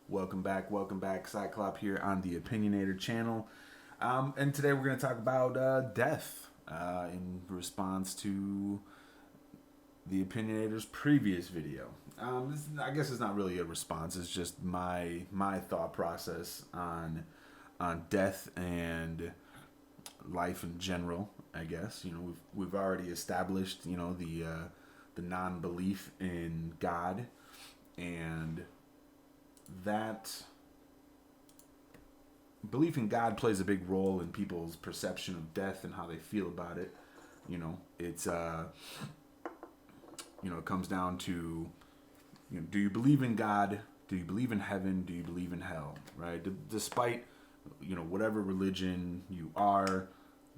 Welcome back. Cyclop here on the Opinionator channel. And today we're going to talk about death in response to the Opinionator's previous video. I guess it's not really a response, it's just my thought process on death and life in general, I guess. We've already established, the non-belief in God, and that belief in God plays a big role in people's perception of death and how they feel about it. It comes down to, do you believe in God? Do you believe in heaven? Do you believe in hell? Right? Despite, whatever religion you are,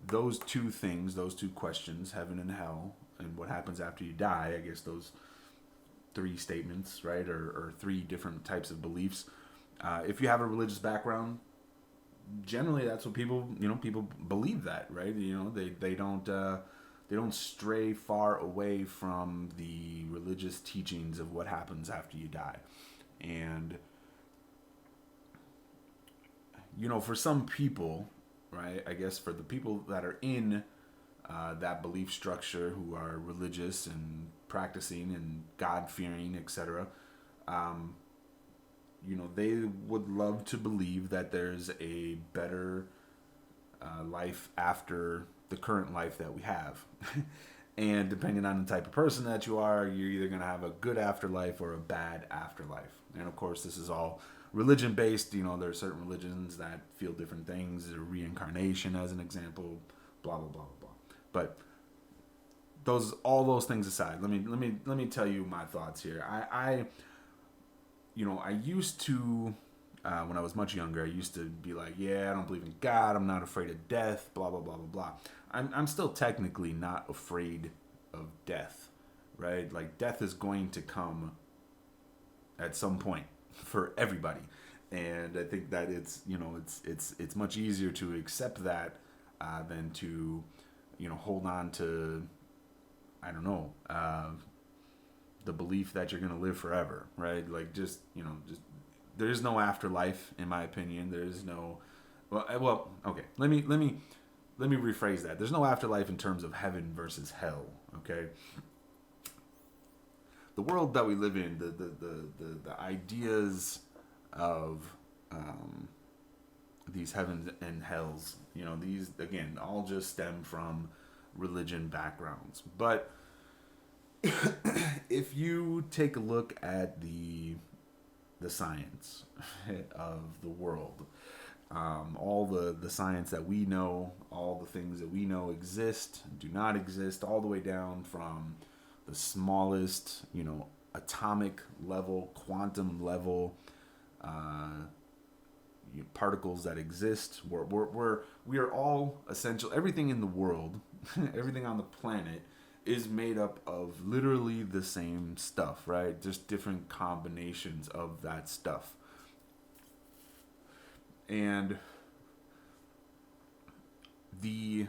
those two things, those two questions, heaven and hell, and what happens after you die, I guess those three statements, right, or three different types of beliefs. If you have a religious background, generally that's what people believe that, right? They don't stray far away from the religious teachings of what happens after you die. And for some people, right, I guess for the people that are in that belief structure, who are religious and practicing and God fearing, etc., they would love to believe that there's a better life after the current life that we have. And depending on the type of person that you are, you're either going to have a good afterlife or a bad afterlife. And of course, this is all religion based. There are certain religions that feel different things. Reincarnation, as an example, blah blah blah blah. But all those things aside, let me tell you my thoughts here. I used to, when I was much younger, I used to be like, yeah, I don't believe in God. I'm not afraid of death. Blah blah blah blah blah. I'm still technically not afraid of death, right? Like, death is going to come at some point for everybody, and I think that it's much easier to accept that than to hold on to, I don't know, the belief that you're gonna live forever, right? Like, just there is no afterlife, in my opinion. There is no, okay. Let me rephrase that. There's no afterlife in terms of heaven versus hell. Okay. The world that we live in, the ideas of these heavens and hells, these again all just stem from religion backgrounds. But if you take a look at the science of the world, all the science that we know, all the things that we know exist, do not exist, all the way down from the smallest, atomic level, quantum level particles that exist. We are all essential. Everything in the world, everything on the planet is made up of literally the same stuff, right? Just different combinations of that stuff. And the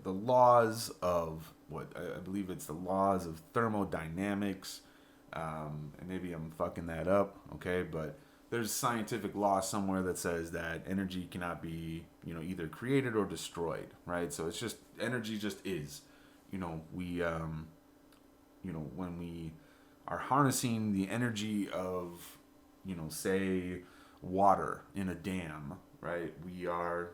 laws of what I believe it's the laws of thermodynamics, and maybe I'm fucking that up, okay, but there's scientific law somewhere that says that energy cannot be, either created or destroyed, right? So it's just, energy just is. When we are harnessing the energy of, say, water in a dam, right? We are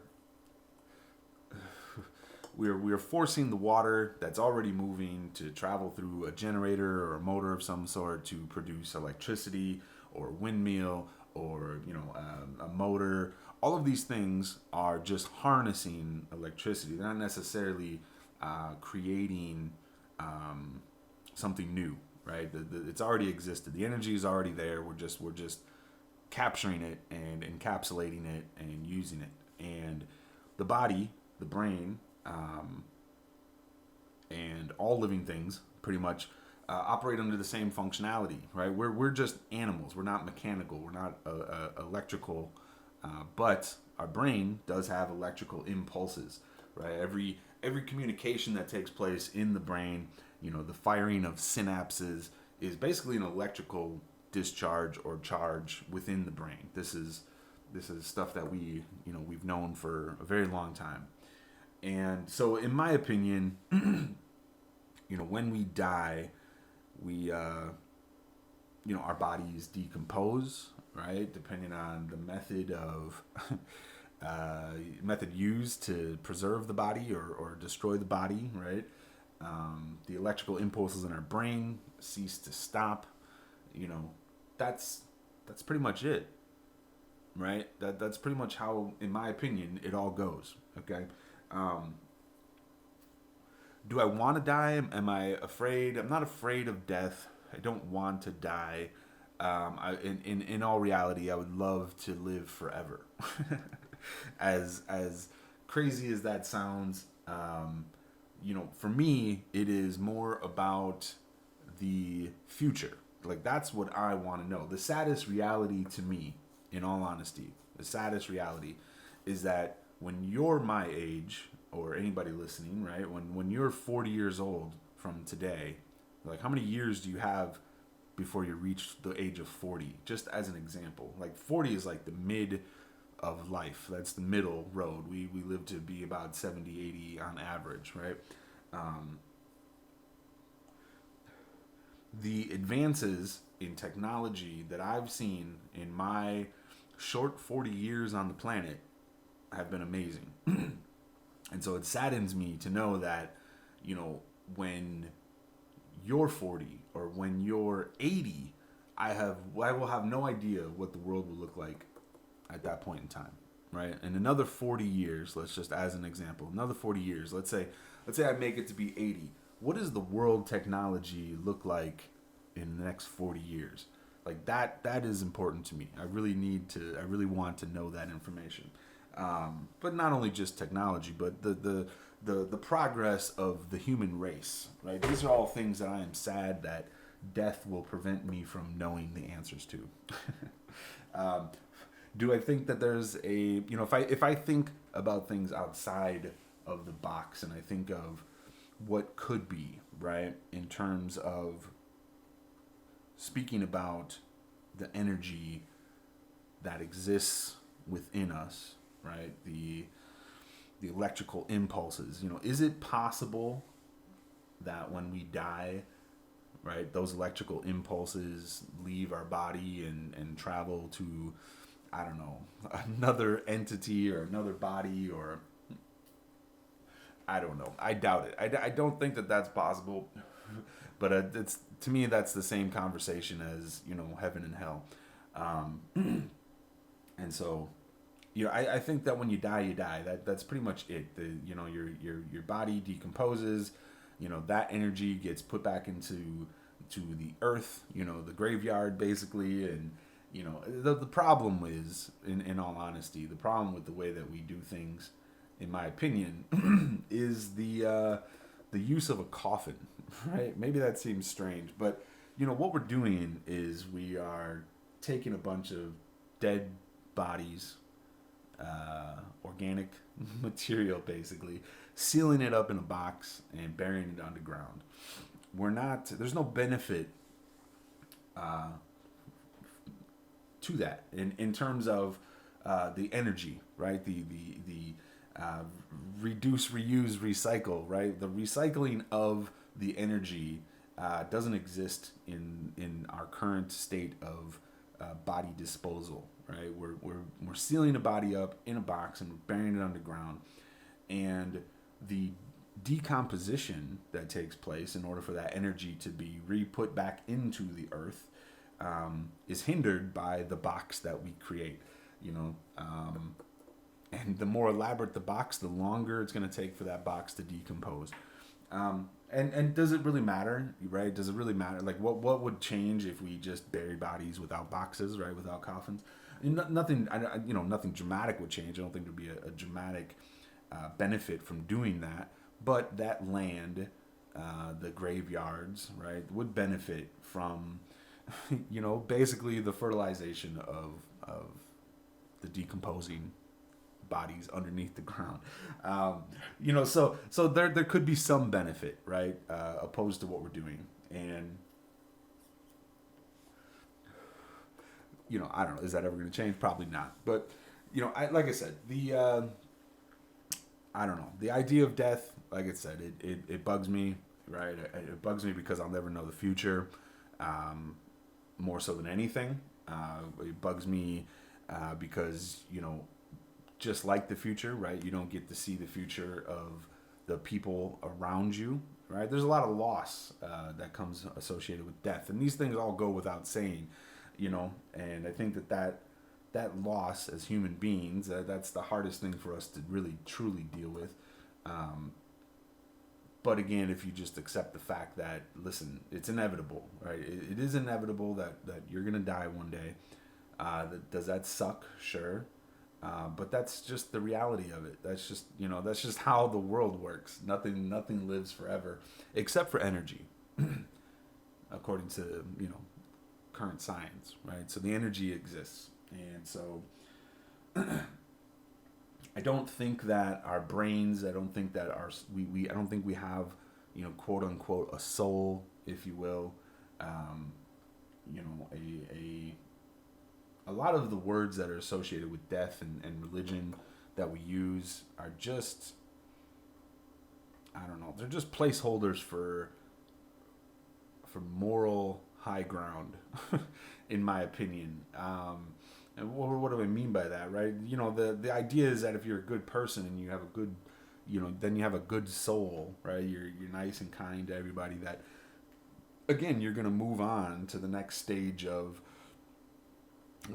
forcing the water that's already moving to travel through a generator or a motor of some sort to produce electricity, or windmill, or a motor. All of these things are just harnessing electricity. They're not necessarily creating something new, right? It's already existed. The energy is already there. We're just capturing it and encapsulating it and using it. And the body, the brain, and all living things pretty much operate under the same functionality, right? We're just animals. We're not mechanical. We're not electrical, but our brain does have electrical impulses, right? Every communication that takes place in the brain, the firing of synapses is basically an electrical discharge or charge within the brain. This is stuff that we've known for a very long time. And so, in my opinion, when we die, we our bodies decompose, right? Depending on the method of method used to preserve the body or destroy the body, right? The electrical impulses in our brain cease to stop. That's pretty much it, right? That's pretty much how, in my opinion, it all goes. Okay. Do I want to die? Am I afraid? I'm not afraid of death. I don't want to die. In all reality, I would love to live forever. As crazy as that sounds, for me, it is more about the future. Like, that's what I want to know. The saddest reality to me, in all honesty, the saddest reality is that when you're my age, or anybody listening, right? When you're 40 years old from today, like, how many years do you have before you reach the age of 40? Just as an example, like 40 is like the mid of life. That's the middle road. We live to be about 70, 80 on average, right? The advances in technology that I've seen in my short 40 years on the planet have been amazing. And so it saddens me to know that, when you're 40 or when you're 80, I will have no idea what the world will look like at that point in time, right? In another 40 years, let's just, as an example, another 40 years, let's say I make it to be 80. What does the world technology look like in the next 40 years? Like, that is important to me. I really want to know that information. But not only just technology, but the progress of the human race, right? These are all things that I am sad that death will prevent me from knowing the answers to. Do I think that there's if I think about things outside of the box and I think of what could be, right, in terms of speaking about the energy that exists within us, right? The electrical impulses. Is it possible that when we die, right, those electrical impulses leave our body and travel to, I don't know, another entity or another body, or I don't know. I doubt it. I don't think that that's possible. But it's, to me, that's the same conversation as, heaven and hell. And so, I think that when you die, you die. That's pretty much it. Your body decomposes. That energy gets put back into the earth. The graveyard, basically. And the problem is, in all honesty, the problem with the way that we do things, in my opinion, is the use of a coffin. Right? Maybe that seems strange, but what we're doing is we are taking a bunch of dead bodies, organic material, basically, sealing it up in a box and burying it underground. There's no benefit to that in terms of the energy, right? The reduce, reuse, recycle, right? The recycling of the energy doesn't exist in our current state of body disposal, right? We're sealing a body up in a box and burying it underground, and the decomposition that takes place in order for that energy to be re-put back into the earth is hindered by the box that we create, and the more elaborate the box, the longer it's going to take for that box to decompose. And does it really matter, right? Does it really matter? Like, what would change if we just buried bodies without boxes, right? Without coffins? Nothing dramatic would change. I don't think there'd be a dramatic benefit from doing that. But that land, the graveyards, right, would benefit from, basically the fertilization of the decomposing bodies underneath the ground. So there could be some benefit, right, opposed to what we're doing. And I don't know. Is that ever going to change? Probably not. But like I said, the I don't know. The idea of death, like I said, it bugs me, right? It bugs me because I'll never know the future, more so than anything. It bugs me because, just like the future, right? You don't get to see the future of the people around you, right? There's a lot of loss that comes associated with death. And these things all go without saying, and I think that loss as human beings, that's the hardest thing for us to really truly deal with. But again, if you just accept the fact that, listen, it's inevitable, right? It is inevitable that you're going to die one day. Does that suck? Sure. But that's just the reality of it. That's just how the world works. Nothing lives forever except for energy, according to, current science, right? So the energy exists. And so I don't think that our brains, I don't think that I don't think we have, quote unquote, a soul, if you will. A lot of the words that are associated with death and religion that we use are just, I don't know, they're just placeholders for moral high ground, in my opinion. And what do I mean by that, right? The idea is that if you're a good person and you have a good, then you have a good soul, right? You're nice and kind to everybody, that, again, you're going to move on to the next stage of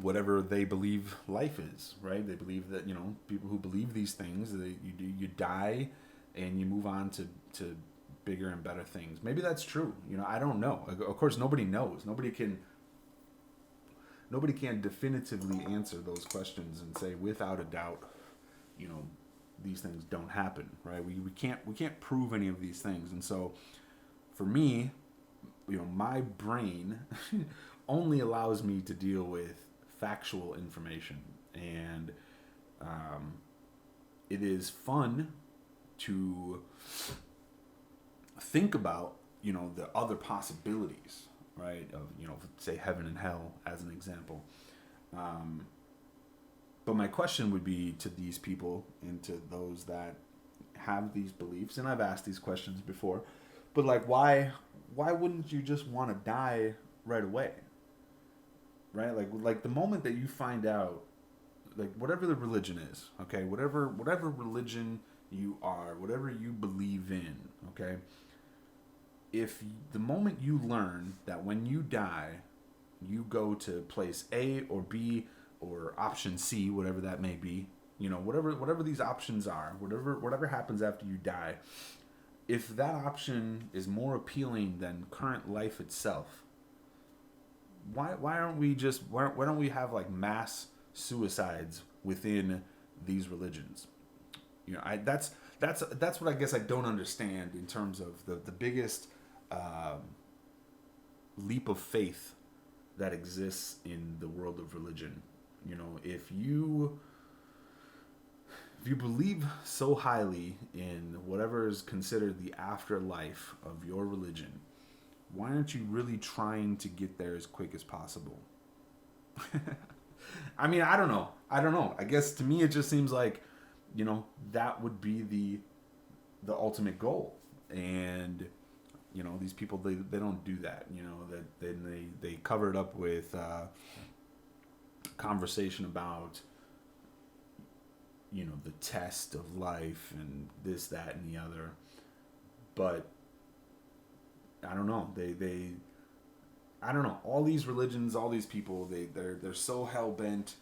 whatever they believe life is, right? They believe that, people who believe these things, you die and you move on to bigger and better things. Maybe that's true. I don't know. Of course, nobody knows. Nobody can definitively answer those questions and say without a doubt, these things don't happen, right? We can't prove any of these things. And so for me, my brain only allows me to deal with factual information, and it is fun to think about, the other possibilities, right? Of, say heaven and hell as an example. But my question would be to these people and to those that have these beliefs, and I've asked these questions before, but like, why wouldn't you just want to die right away? Right? Like the moment that you find out, like, whatever the religion is, okay, whatever religion you are, whatever you believe in, okay, if the moment you learn that when you die, you go to place A or B or option C, whatever that may be, whatever these options are, whatever happens after you die, if that option is more appealing than current life itself, why don't we have like mass suicides within these religions? That's what I guess I don't understand in terms of the biggest leap of faith that exists in the world of religion. If you believe so highly in whatever is considered the afterlife of your religion, why aren't you really trying to get there as quick as possible? I mean, I don't know. I guess to me it just seems like, that would be the ultimate goal. And, these people, they don't do that. That then they cover it up with conversation about, the test of life and this, that, and the other. But I don't know. I don't know. All these religions, all these people, they're so hell bent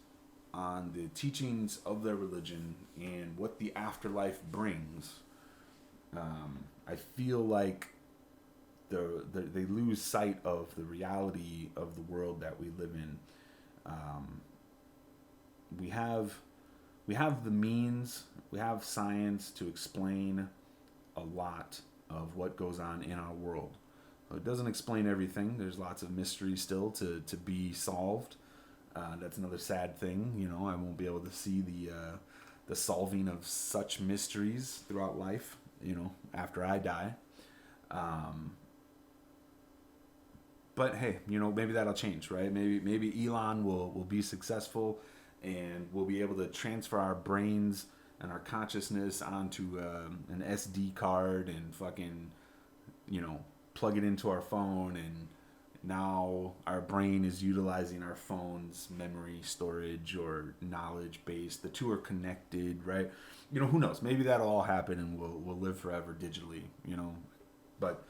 on the teachings of their religion and what the afterlife brings. I feel like they lose sight of the reality of the world that we live in. We have the means, we have science to explain a lot of what goes on in our world. It doesn't explain everything. There's lots of mystery still to be solved. That's another sad thing. I won't be able to see the solving of such mysteries throughout life, after I die. But hey, maybe that'll change, right? Maybe Elon will be successful, and we'll be able to transfer our brains and our consciousness onto an SD card and fucking, plug it into our phone, and now our brain is utilizing our phone's memory storage or knowledge base. The two are connected, right? Who knows? Maybe that'll all happen and we'll live forever digitally, But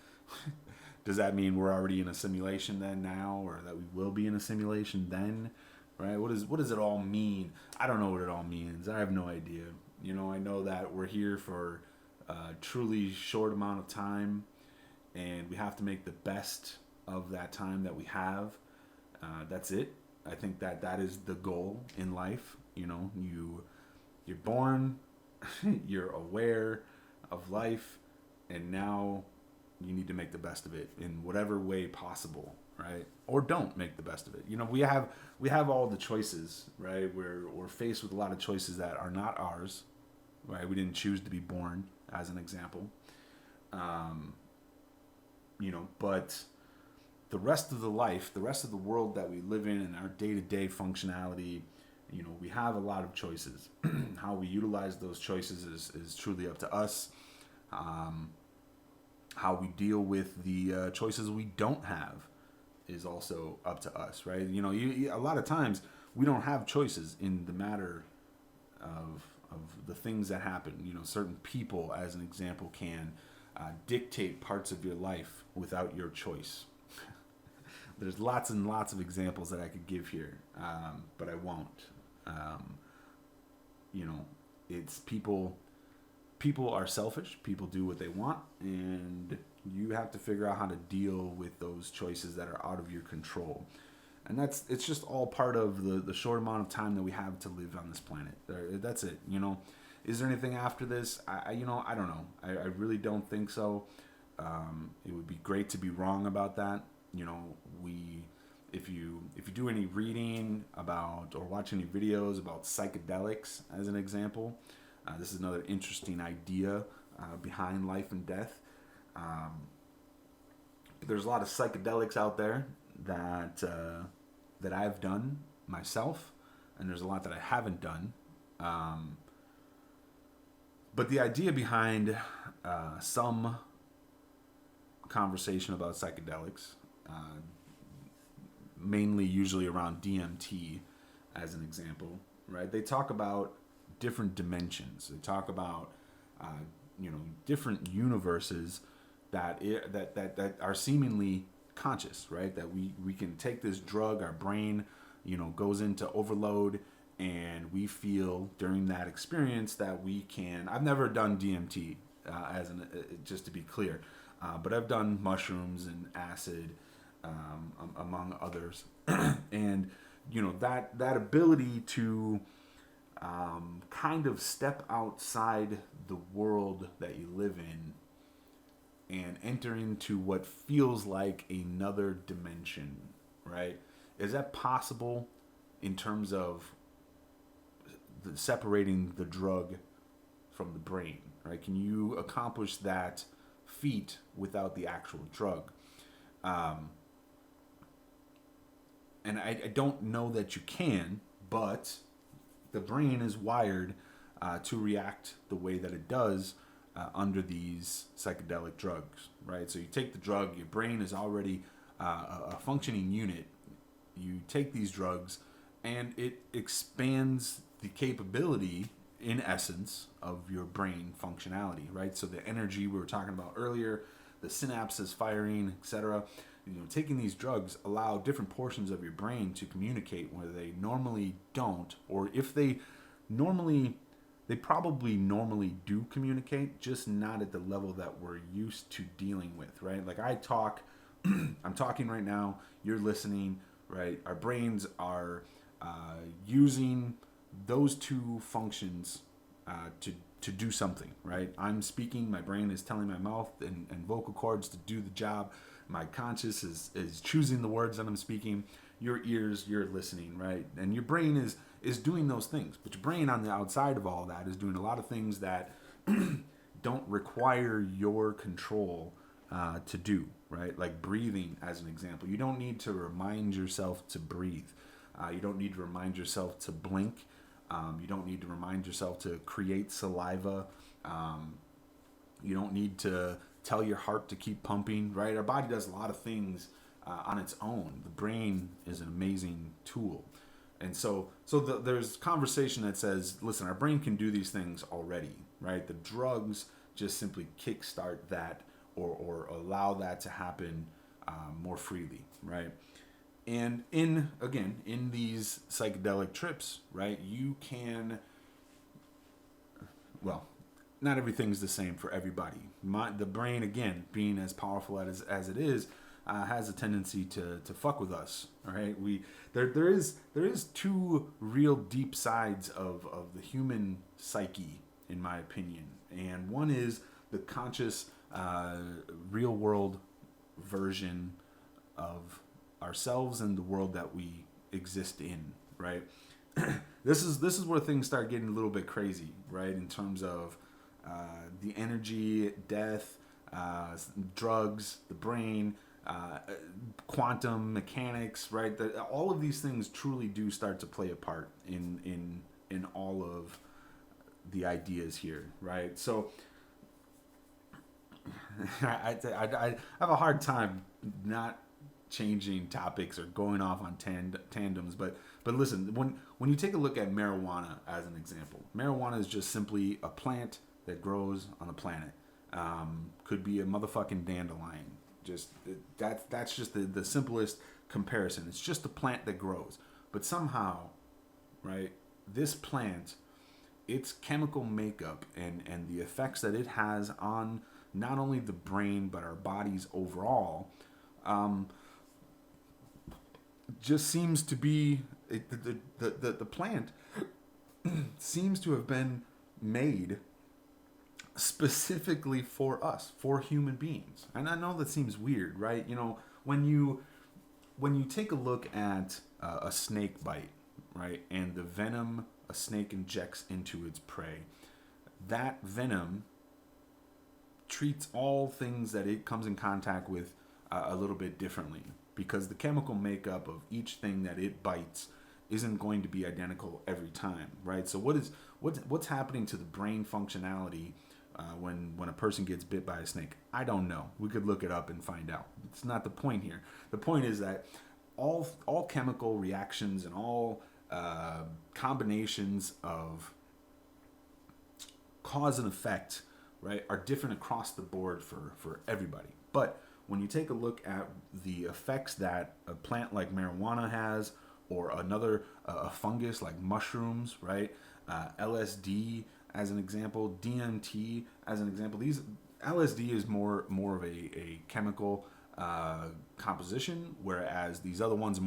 does that mean we're already in a simulation then now, or that we will be in a simulation then? Right? What does it all mean? I don't know what it all means. I have no idea. I know that we're here for a truly short amount of time, and we have to make the best of that time that we have. That's it. I think that is the goal in life. You're born, you're aware of life, and now you need to make the best of it in whatever way possible, right? Or don't make the best of it. We have all the choices, right? We're faced with a lot of choices that are not ours, right? We didn't choose to be born, as an example. But the rest of the life, the rest of the world that we live in, and our day-to-day functionality, we have a lot of choices. How we utilize those choices is truly up to us. How we deal with the choices we don't have is also up to us, right? A lot of times we don't have choices in the matter of the things that happen. Certain people, as an example, can dictate parts of your life without your choice. There's lots and lots of examples that I could give here, but I won't. It's people. People are selfish. People do what they want, and you have to figure out how to deal with those choices that are out of your control. And it's just all part of the short amount of time that we have to live on this planet. That's it. Is there anything after this? I don't know. I really don't think so. It would be great to be wrong about that. If you do any reading about or watch any videos about psychedelics, as an example, this is another interesting idea behind life and death. There's a lot of psychedelics out there that I've done myself, and there's a lot that I haven't done. But the idea behind some conversation about psychedelics, mainly usually around DMT, as an example, right? They talk about different dimensions. They talk about different universes that are seemingly conscious, right? That we can take this drug, our brain goes into overload, and we feel during that experience that we can. I've never done DMT, just to be clear, but I've done mushrooms and acid, among others, and that ability to kind of step outside the world that you live in and enter into what feels like another dimension, right? Is that possible in terms of separating the drug from the brain, right? Can you accomplish that feat without the actual drug? And I don't know that you can, but the brain is wired to react the way that it does under these psychedelic drugs, right? So you take the drug, your brain is already a functioning unit. You take these drugs, and it expands the capability, in essence, of your brain functionality, right? So the energy we were talking about earlier, the synapses firing, etc. Taking these drugs allow different portions of your brain to communicate where they normally don't, or if they probably normally do communicate, just not at the level that we're used to dealing with, right? Like I talk, I'm talking right now, you're listening, right? Our brains are using those two functions to do something, right? I'm speaking, my brain is telling my mouth and vocal cords to do the job. My conscious is choosing the words that I'm speaking. Your ears, you're listening, right? And your brain is doing those things. But your brain on the outside of all that is doing a lot of things that don't require your control to do, right? Like breathing, as an example. You don't need to remind yourself to breathe. You don't need to remind yourself to blink. You don't need to remind yourself to create saliva. You don't need to tell your heart to keep pumping, right? Our body does a lot of things on its own. The brain is an amazing tool. And there's conversation that says, listen, our brain can do these things already, right? The drugs just simply kickstart that or allow that to happen more freely, right? And in these psychedelic trips, right, you can, well, not everything's the same for everybody. The brain, again, being as powerful as it is, has a tendency to fuck with us. All right, there is two real deep sides of the human psyche, in my opinion, and one is the conscious, real world version of ourselves and the world that we exist in. Right. This is where things start getting a little bit crazy, right? In terms of the energy, death, drugs, the brain, quantum mechanics, right? All of these things truly do start to play a part in all of the ideas here, right? So I have a hard time not changing topics or going off on tandems, but listen, when you take a look at marijuana as an example, marijuana is just simply a plant that grows on the planet. Could be a motherfucking dandelion. That's just the simplest comparison. It's just a plant that grows. But somehow, right, this plant, its chemical makeup and the effects that it has on not only the brain but our bodies overall, just seems to be the plant seems to have been made specifically for us, for human beings. And I know that seems weird, right? You know, when you take a look at a snake bite, right, and the venom a snake injects into its prey, that venom treats all things that it comes in contact with a little bit differently, because the chemical makeup of each thing that it bites isn't going to be identical every time, right? So what's happening to the brain functionality when a person gets bit by a snake? I don't know. We could look it up and find out. It's not the point here. The point is that all chemical reactions and all combinations of cause and effect, right, are different across the board for everybody. But when you take a look at the effects that a plant like marijuana has, or another a fungus like mushrooms, right, LSD as an example, DMT as an example. These LSD is more of a chemical composition, whereas these other ones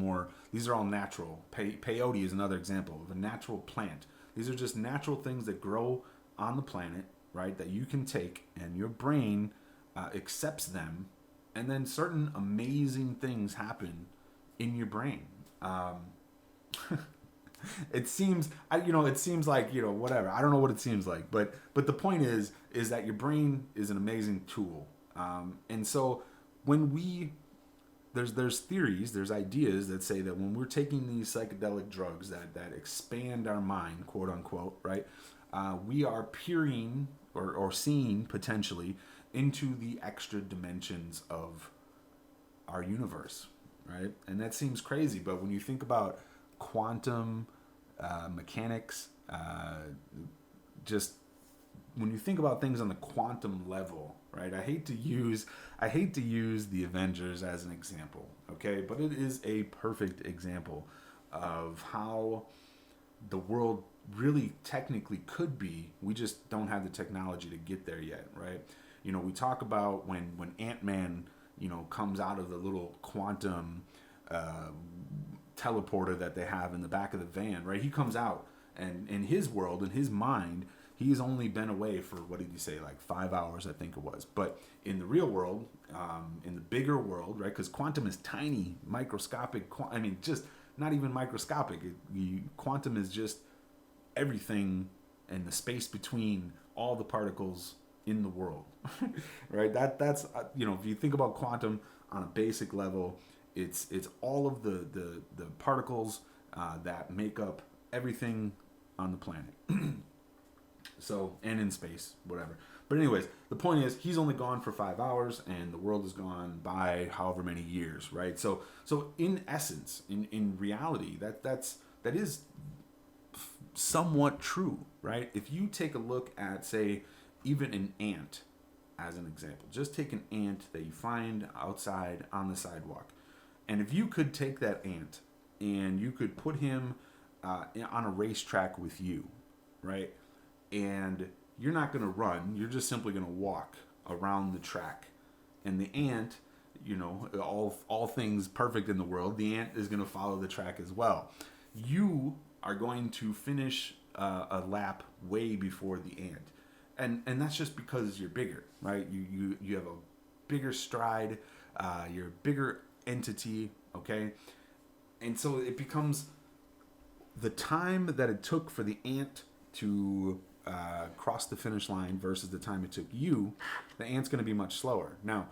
these are all natural. Peyote is another example of a natural plant. These are just natural things that grow on the planet, right, that you can take, and your brain accepts them, and then certain amazing things happen in your brain. It seems like, whatever. I don't know what it seems like, but the point is that your brain is an amazing tool. And so when there's theories, there's ideas that say that when we're taking these psychedelic drugs that expand our mind, quote unquote, right, we are peering or seeing potentially into the extra dimensions of our universe, right? And that seems crazy, but when you think about quantum mechanics, just when you think about things on the quantum level, right? I hate to use the Avengers as an example, okay? But it is a perfect example of how the world really technically could be. We just don't have the technology to get there yet, right? We talk about when Ant-Man, comes out of the little quantum teleporter that they have in the back of the van, right? He comes out, and in his world, in his mind, he's only been away for, what did he say, like 5 hours, I think it was. But in the real world, in the bigger world, right? Because quantum is tiny, microscopic. Just not even microscopic. Quantum is just everything and the space between all the particles in the world, right? That's if you think about quantum on a basic level, it's all of the particles that make up everything on the planet. So, and in space, whatever. But anyways, the point is he's only gone for 5 hours, and the world has gone by however many years, right? So in essence, in reality, that is somewhat true, right? If you take a look at, say, even an ant as an example, just take an ant that you find outside on the sidewalk, and if you could take that ant and you could put him on a racetrack with you, right? And you're not going to run, you're just simply going to walk around the track. And the ant, all things perfect in the world, the ant is going to follow the track as well. You are going to finish a lap way before the ant. And that's just because you're bigger, right? You have a bigger stride, you're a bigger entity, okay? And so it becomes the time that it took for the ant to cross the finish line versus the time it took you, the ant's going to be much slower. Now,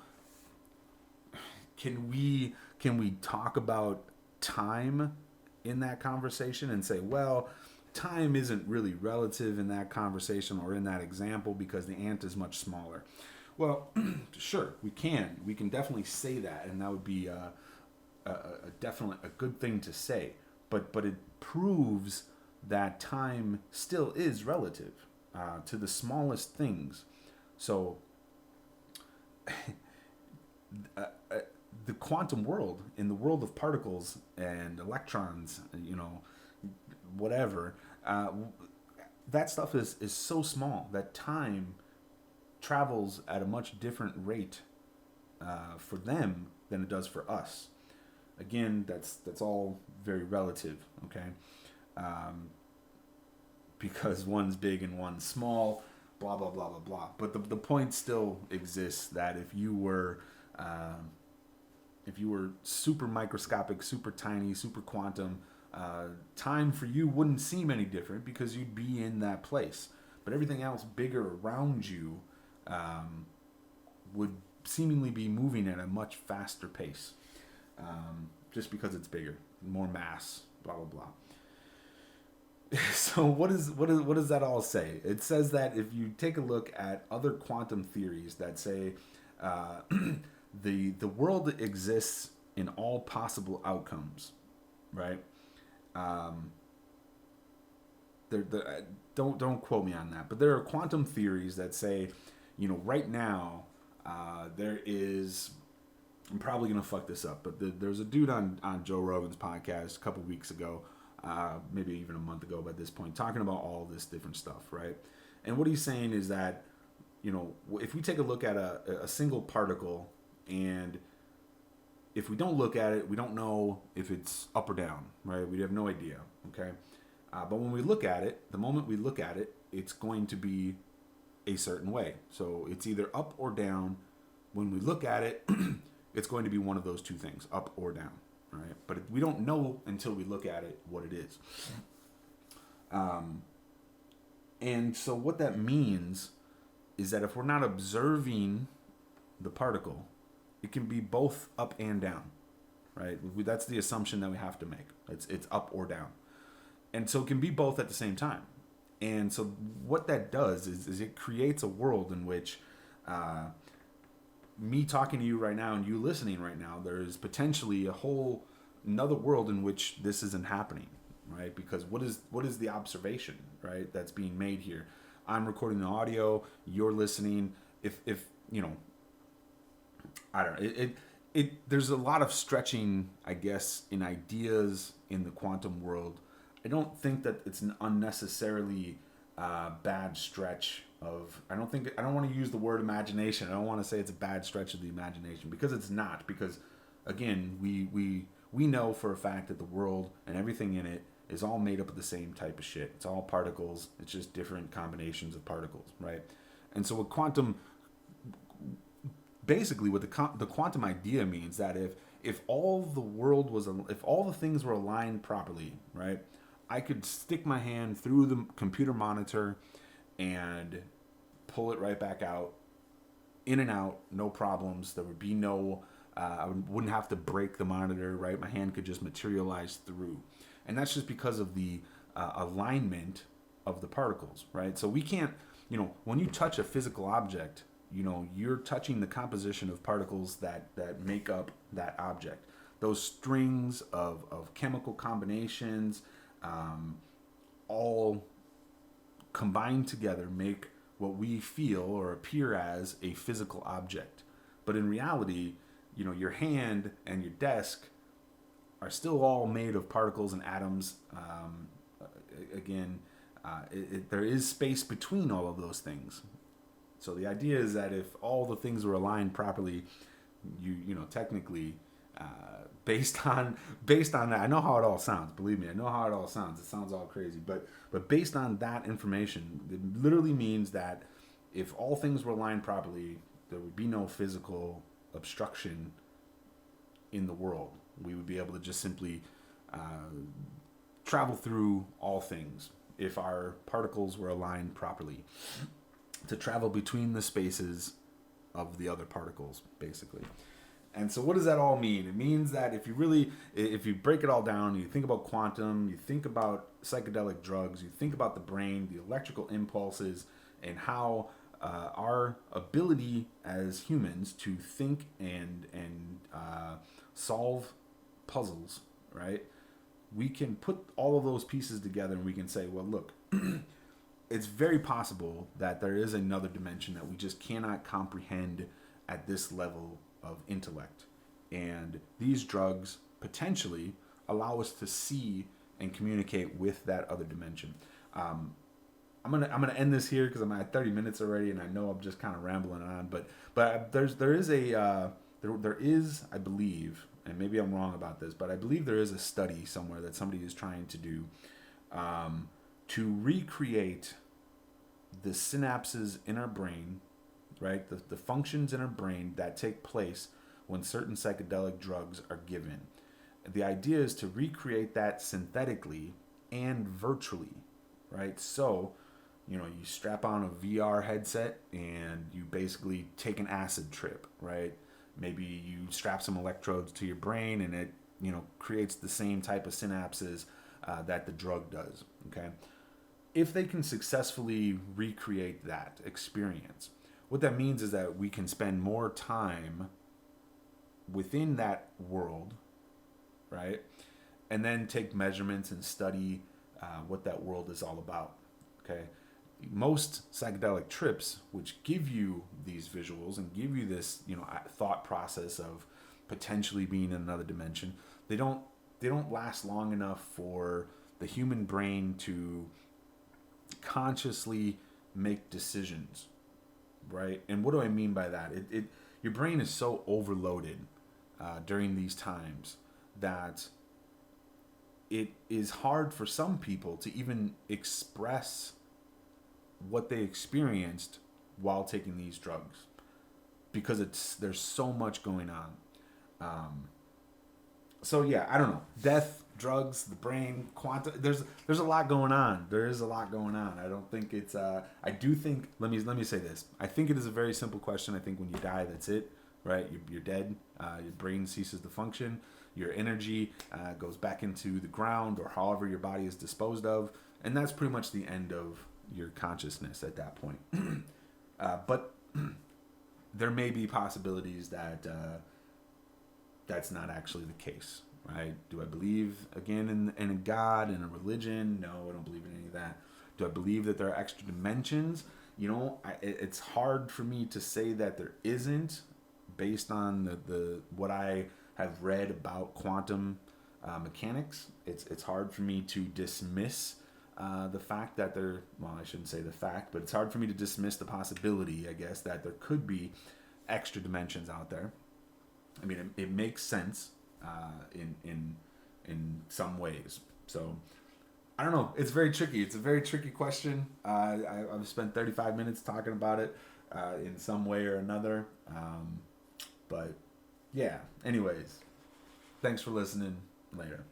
can we talk about time in that conversation and say, well, time isn't really relative in that conversation or in that example because the ant is much smaller? Well, sure, we can definitely say that, and that would be definitely a good thing to say. But it proves that time still is relative to the smallest things. So the quantum world, in the world of particles and electrons, whatever, that stuff is so small that time travels at a much different rate for them than it does for us. Again, that's all very relative, okay? Because one's big and one's small, blah blah blah blah blah. But the point still exists that if you were super microscopic, super tiny, super quantum, time for you wouldn't seem any different because you'd be in that place. But everything else bigger around you would seemingly be moving at a much faster pace, just because it's bigger, more mass, blah blah blah. So what does that all say? It says that if you take a look at other quantum theories that say the world exists in all possible outcomes, right? Don't quote me on that, but there are quantum theories that say, right now there is. I'm probably gonna fuck this up, but there's a dude on Joe Rogan's podcast a couple weeks ago, maybe even a month ago by this point, talking about all this different stuff, right? And what he's saying is that, if we take a look at a single particle, and if we don't look at it, we don't know if it's up or down, right? We have no idea, okay? But when we look at it, the moment we look at it, it's going to be a certain way. So it's either up or down. When we look at it, it's going to be one of those two things, up or down, right? But we don't know until we look at it what it is. And so what that means is that if we're not observing the particle, it can be both up and down, right? That's the assumption that we have to make. It's up or down. And so it can be both at the same time. And so what that does is it creates a world in which me talking to you right now and you listening right now, there is potentially another world in which this isn't happening, right? Because what is the observation, right, that's being made here? I'm recording the audio, you're listening. If I don't know, there's a lot of stretching, I guess, in ideas in the quantum world. I don't think that it's an unnecessarily bad stretch of. I don't want to use the word imagination. I don't want to say it's a bad stretch of the imagination, because it's not. Because again, we know for a fact that the world and everything in it is all made up of the same type of shit. It's all particles. It's just different combinations of particles, right? And so with quantum, basically what the quantum idea means that if all the things were aligned properly, right, I could stick my hand through the computer monitor and pull it right back out, in and out, no problems. There would be no, I wouldn't have to break the monitor, right? My hand could just materialize through. And that's just because of the alignment of the particles, right? So we can't, when you touch a physical object, you're touching the composition of particles that make up that object. Those strings of chemical combinations, all combined together make what we feel or appear as a physical object. But in reality, your hand and your desk are still all made of particles and atoms. Again, there is space between all of those things. So the idea is that if all the things were aligned properly, technically, based on that, I know how it all sounds. Believe me, I know how it all sounds. It sounds all crazy, but based on that information, it literally means that if all things were aligned properly, there would be no physical obstruction in the world. We would be able to just simply travel through all things if our particles were aligned properly, to travel between the spaces of the other particles, basically. And so what does that all mean? It means that if you break it all down, you think about quantum, you think about psychedelic drugs, you think about the brain, the electrical impulses, and how our ability as humans to think and solve puzzles, right? We can put all of those pieces together and we can say, well, look, it's very possible that there is another dimension that we just cannot comprehend at this level of intellect. And these drugs potentially allow us to see and communicate with that other dimension. I'm gonna end this here because I'm at 30 minutes already, and I know I'm just kind of rambling on. But there is, I believe, and maybe I'm wrong about this, but I believe there is a study somewhere that somebody is trying to do to recreate the synapses in our brain, right? The functions in our brain that take place when certain psychedelic drugs are given. The idea is to recreate that synthetically and virtually, right? So, you strap on a VR headset and you basically take an acid trip, right? Maybe you strap some electrodes to your brain and it, creates the same type of synapses that the drug does, okay? If they can successfully recreate that experience, what that means is that we can spend more time within that world, right? And then take measurements and study what that world is all about, okay? Most psychedelic trips, which give you these visuals and give you this, thought process of potentially being in another dimension, they don't last long enough for the human brain to consciously make decisions, right? And what do I mean by that? Your brain is so overloaded during these times that it is hard for some people to even express what they experienced while taking these drugs because there's so much going on. So yeah, I don't know. Death, drugs, the brain, quantum. There's a lot going on. There is a lot going on. I don't think it's. I do think. Let me say this. I think it is a very simple question. I think when you die, that's it, right? You're dead. Your brain ceases to function. Your energy goes back into the ground or however your body is disposed of, and that's pretty much the end of your consciousness at that point. But there may be possibilities that that's not actually the case, right? Do I believe, again, in a God, in a religion? No, I don't believe in any of that. Do I believe that there are extra dimensions? It's hard for me to say that there isn't based on the what I have read about quantum mechanics. It's hard for me to dismiss the fact that I shouldn't say the fact, but it's hard for me to dismiss the possibility, I guess, that there could be extra dimensions out there. I mean, it makes sense in some ways. So, I don't know. It's very tricky. It's a very tricky question. I've spent 35 minutes talking about it in some way or another. But, yeah. Anyways, thanks for listening. Later.